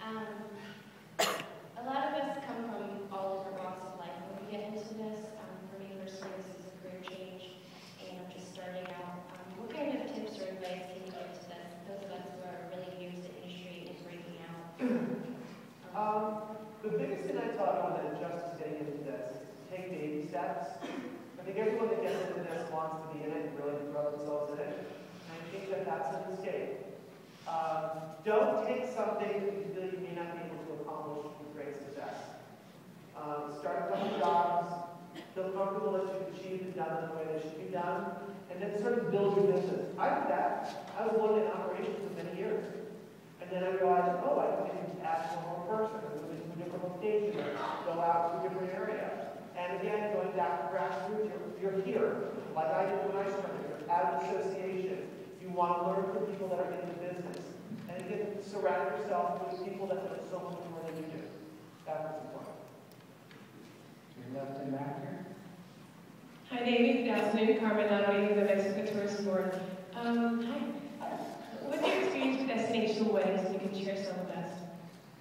Um, a lot of us come from all different walks of life when we get into this. For me personally, this is a career change, and I'm just starting out. What kind of tips or advice can you give to this? Those of us who are really new to the industry and breaking out. The biggest thing I taught on that just getting into this is to take baby steps. I think everyone that gets into this wants to be in it and really throw themselves in it. And I think that that's a mistake. Don't take something that you feel you may not be able to accomplish with great success. Start a couple jobs, feel comfortable that you've achieved and done them the way they should be done, and then sort of build your business. I did that. I was working in operations for many years. And then I realized, oh, I can add one more person, or move into a different location, or go out to a different area. And again, going back to grassroots, you're here, like I did when I started. You're at an association. You want to learn from people that are in the business. And again, surround yourself with people that know so much more than you do. That's what's important. Your left and back here. Hi, David. Good afternoon. Carmen Navy, the Mexico Tourist Board. Hi. What's your experience with destination weddings? If you can share some with us.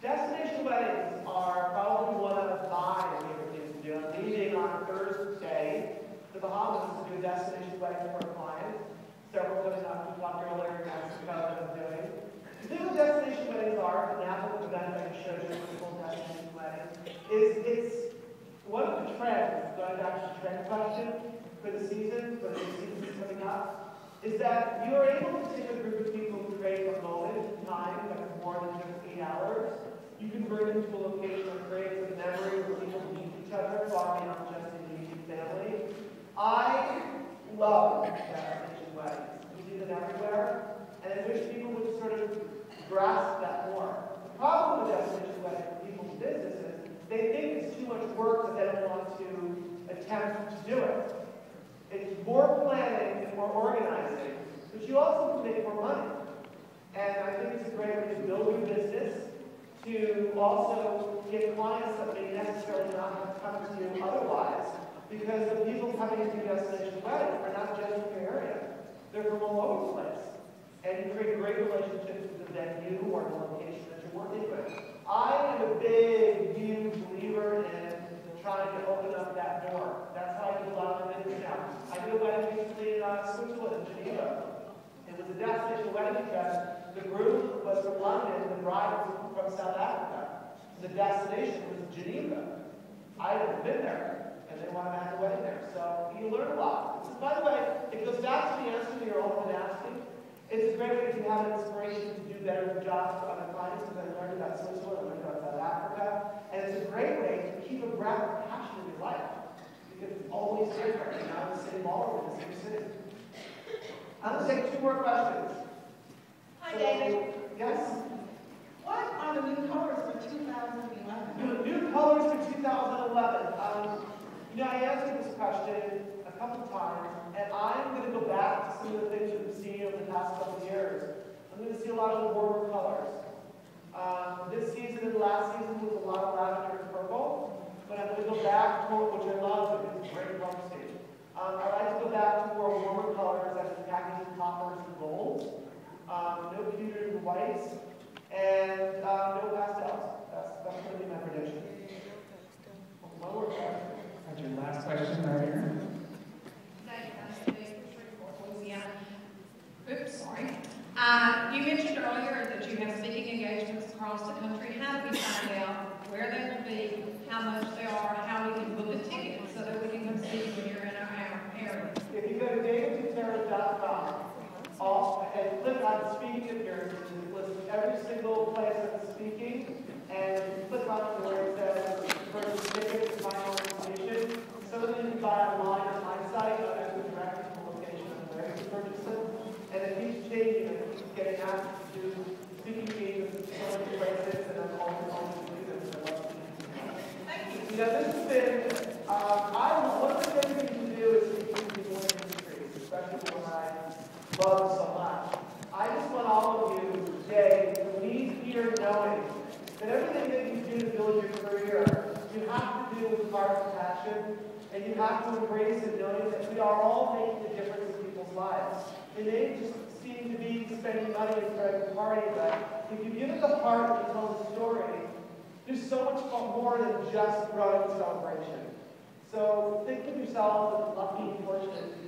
Destination weddings are probably one out of my favorite things to do. I'm leaving on Thursday to the Bahamas to do a destination wedding for a client. Several coming up. We talked earlier in Mexico that I'm doing. The thing with destination weddings are, and now the event I just showed you, the full destination wedding, is it's one of the trends, going back to the trend question for the season, for the season coming up, is that you are able to take a group of people and create a moment in time that's more than just 8 hours. You can bring them to a location that creates a memory where people meet each other, far beyond just the immediate family. I love destination weddings. We see them everywhere, and I wish people would sort of grasp that more. The problem with destination weddings for people's businesses, they think it's too much work that they don't want to attempt to do it. It's more planning and more organizing, but you also can make more money. And I think it's a great way to build your business, to also get clients that may necessarily not have come to you otherwise, because the people coming to your destination wedding are not just in your area. They're from all over the place. And you create great relationships with the venue or the location that you're working with. I am a big, huge believer in trying to open up that door. That's how I do a lot of business now. I did a wedding recently in Switzerland, in Geneva. It was a destination wedding because the groom was from London and the bride was from South Africa. The destination was Geneva. I had been there, and they wanted to have a wedding there. So you learn a lot. So, by the way, it goes back to the answer to your own asking. It's a great way to have an inspiration to do better jobs for other clients, because I learned about Switzerland, I learned about South Africa, and it's a great way to keep a breath of passion in your life, because it's always different. You're not in the same ballroom in the same city. I'm going to take 2 more questions. Hi, David. Yes? What are the new colors for 2011? New colors for 2011. I answered this question a couple times, and I'm going to go back to some of the things that we've seen over the past couple of years. I'm going to see a lot of the warmer colors. This season and last season was a lot of lavender and purple, but I'm going to go back to, which I love, because it's great roasting. I like to go back to more warmer colors, like khakis and coppers and golds. No pewter and whites, and no pastels. That's going to be my prediction. One more question. That's your last question right here. Oops, sorry. You mentioned earlier that you have speaking engagements across the country. How do we find out where they will be, how much they are, how we can book a ticket so that we can come see you when you're in our area? If you go to davidgutierrez.com and click on speaking appearances, it lists every single place that's speaking, and click on where it says purchase tickets and find more information. Some of them you can buy online on my site, others are directly to the location of where you purchase them. And it keeps changing, and it keeps getting asked to do speaking meetings in so many places, and I'm always to do this. I love speaking. Thank you. This has been, one of the things we can do is speak to people in industries, especially when I love so much. I just want all of you today to leave here knowing that everything that you do to build your career, you have to do with heart and passion, and you have to embrace it knowing that we are all making a difference in people's lives. It may just seem to be spending money and throwing a party, but if you give it the heart and you tell the story, do so much more than just throwing a celebration. So think of yourself as lucky and fortunate